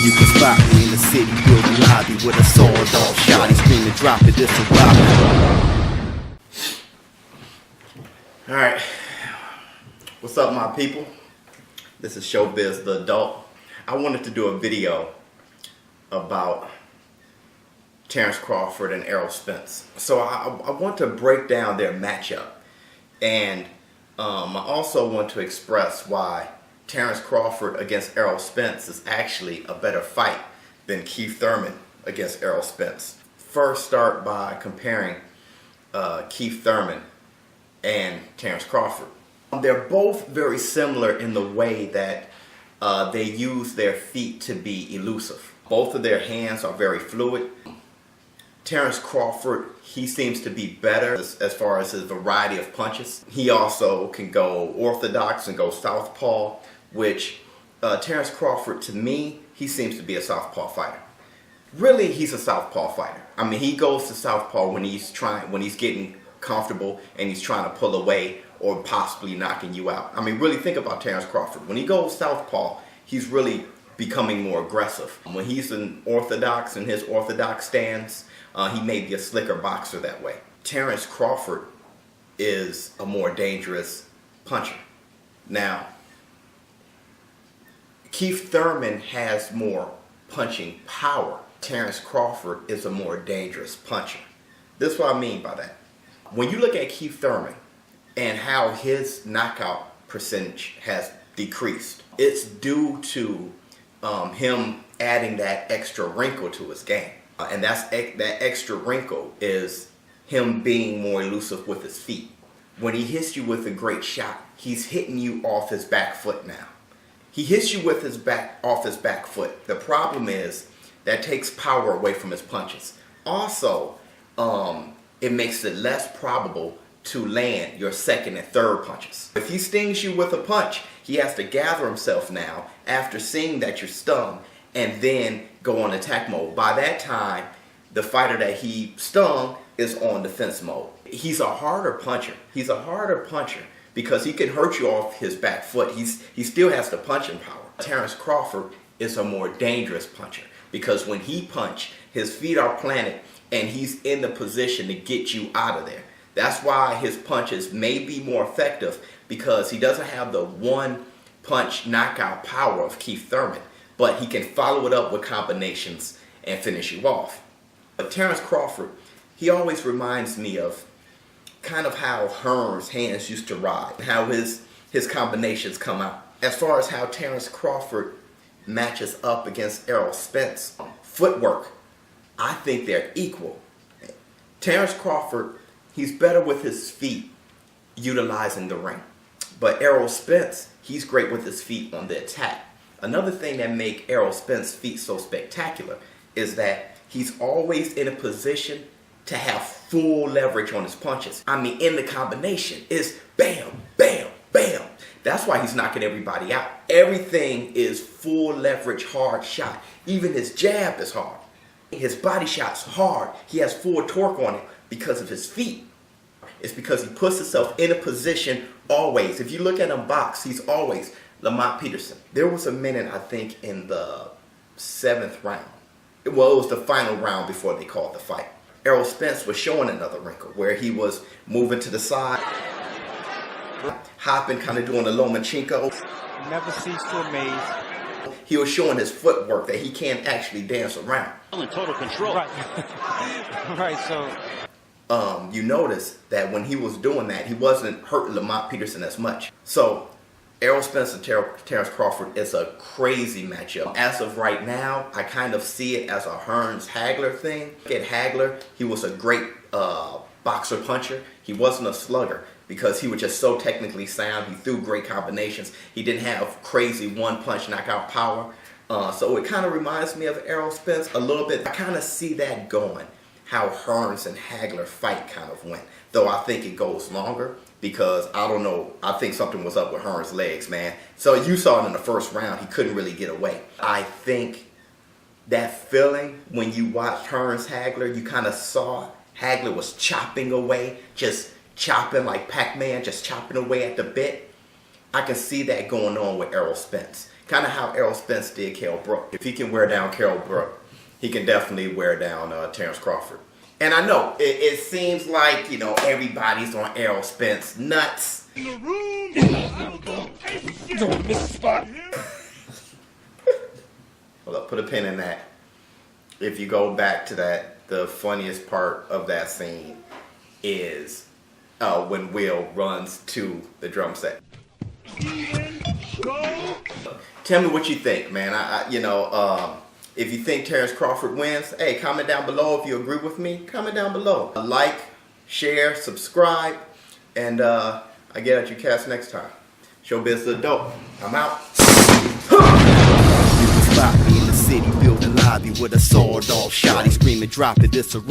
You can spot me in the city building lobby with a sword off shot. He's screaming, drop it, this a robbery. Alright, what's up my people? This is ShowBizz the adult. I wanted to do a video about Terence Crawford and Errol Spence. So I want to break down their matchup, and I also want to express why Terence Crawford against Errol Spence is actually a better fight than Keith Thurman against Errol Spence. First, start by comparing Keith Thurman and Terence Crawford. They're both very similar in the way that they use their feet to be elusive. Both of their hands are very fluid. Terence Crawford, he seems to be better as far as his variety of punches. He also can go orthodox and go southpaw, which Terence Crawford, to me, he seems to be a southpaw fighter. Really, he's a southpaw fighter. I mean, he goes to southpaw when he's getting comfortable and he's trying to pull away or possibly knocking you out. I mean, really think about Terence Crawford. When he goes southpaw, he's really becoming more aggressive. When he's in his orthodox stance, he may be a slicker boxer that way. Terence Crawford is a more dangerous puncher. Now, Keith Thurman has more punching power. Terence Crawford is a more dangerous puncher. This is what I mean by that. When you look at Keith Thurman and how his knockout percentage has decreased, it's due to him adding that extra wrinkle to his game. And that extra wrinkle is him being more elusive with his feet. When he hits you with a great shot, he's hitting you off his back foot now. He hits you with off his back foot. The problem is that takes power away from his punches. Also, it makes it less probable to land your second and third punches. If he stings you with a punch, he has to gather himself now after seeing that you're stung and then go on attack mode. By that time, the fighter that he stung is on defense mode. He's a harder puncher. He's a harder puncher because he can hurt you off his back foot. He still has the punching power. Terence Crawford is a more dangerous puncher because when he punches, his feet are planted and he's in the position to get you out of there. That's why his punches may be more effective, because he doesn't have the one punch knockout power of Keith Thurman, but he can follow it up with combinations and finish you off. But Terence Crawford, he always reminds me of kind of how Hearn's hands used to ride, how his combinations come out. As far as how Terence Crawford matches up against Errol Spence, footwork, I think they're equal. Terence Crawford, he's better with his feet utilizing the ring. But Errol Spence, he's great with his feet on the attack. Another thing that makes Errol Spence's feet so spectacular is that he's always in a position to have full leverage on his punches. I mean, in the combination is bam, bam, bam. That's why he's knocking everybody out. Everything is full leverage, hard shot. Even his jab is hard. His body shot's hard. He has full torque on it because of his feet. It's because he puts himself in a position always. If you look at him box, he's always Lamont Peterson. There was a minute, I think, in the 7th round. Well, it was the final round before they called the fight. Errol Spence was showing another wrinkle where he was moving to the side, hopping, kind of doing the Lomachenko. Never cease to amaze. He was showing his footwork that he can't actually dance around. In total control. Right. Right, so you notice that when he was doing that, he wasn't hurting Lamont Peterson as much. So Errol Spence and Terence Crawford is a crazy matchup. As of right now, I kind of see it as a Hearns-Hagler thing. At Hagler, he was a great boxer puncher. He wasn't a slugger because he was just so technically sound. He threw great combinations. He didn't have crazy one-punch knockout power. So it kind of reminds me of Errol Spence a little bit. I kind of see that going, how Hearns and Hagler fight kind of went. Though I think it goes longer because, I don't know, I think something was up with Hearns' legs, man. So you saw it in the first round, he couldn't really get away. I think that feeling when you watched Terence Hagler, you kind of saw Hagler was chopping away, just chopping like Pac-Man, just chopping away at the bit. I can see that going on with Errol Spence. Kind of how Errol Spence did Kell Brook. If he can wear down Kell Brook, he can definitely wear down Terence Crawford. And I know it seems like, you know, everybody's on Errol Spence nuts. In the room. Don't miss the spot. Hold up, put a pin in that. If you go back to that, the funniest part of that scene is when Will runs to the drum set. Tell me what you think, man. If you think Terence Crawford wins, hey, comment down below if you agree with me. Comment down below. Like, share, subscribe, and I get at you cats next time. ShowBizz the dope. I'm out. Spot me in the city, building lobby with a sawed-off shotty screaming, drop it, this a rob.